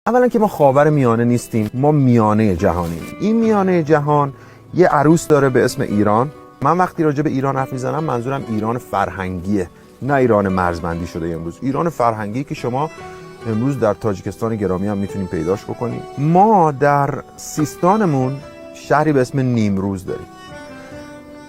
اولا که ما خاور میانه نیستیم، ما میانه جهانیم. این میانه جهان یه عروس داره به اسم ایران. من وقتی راجع به ایران حرف میزنم منظورم ایران فرهنگیه، نه ایران مرزبندی شده امروز. ایران فرهنگی که شما امروز در تاجیکستان گرامی هم میتونیم پیداش بکنیم. ما در سیستانمون شهری به اسم نیمروز داریم.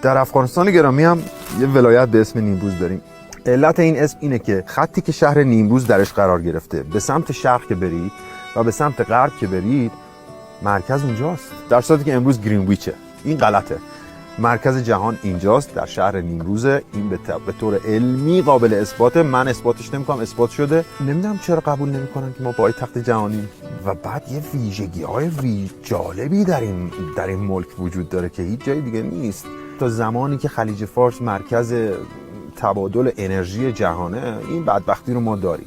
در افغانستان گرامی هم یه ولایت به اسم نیمروز داریم. علت این اسم اینه که خطی که شهر نیمروز درش قرار گرفته، به سمت شرق که برید و به سمت غرب که برید مرکز اونجاست، در صورتی که امروز گرینویچه. این غلطه. مرکز جهان اینجاست، در شهر نیمروزه. این به طور علمی قابل اثباته. من اثباتش نمی‌کنم، اثبات شده. نمیدونم چرا قبول نمی‌کنن که ما پایتخت جهانیم. و بعد یه ویژگی‌های جالبی در این ملک وجود داره که هیچ جای دیگه نیست. تا زمانی که خلیج فارس مرکز تبادل انرژی جهانه، این بدبختی رو ما داریم.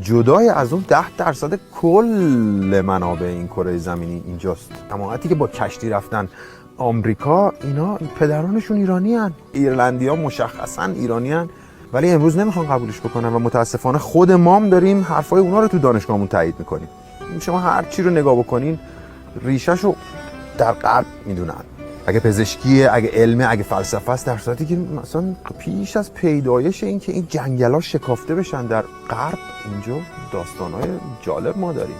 جدای از اون 10% کل منابع این کره زمینی اینجاست. جماعتی که با کشتی رفتن آمریکا، اینا پدرانشون ایرانی هن. ایرلندی ها مشخصا ایرانی هن، ولی امروز نمیخوان قبولش بکنن و متاسفانه خود مام داریم حرفای اونا رو تو دانشگاهمون تایید میکنیم. شما هر چی رو نگاه بکنین ریشه‌شو در غرب میدونن. اگه پزشکیه، اگه علمه، اگه فلسفه است، در صورتی که مثلا پیش از پیدایش این که این جنگل‌ها شکافته بشن در غرب، اینجا داستان‌های جالب ما داریم.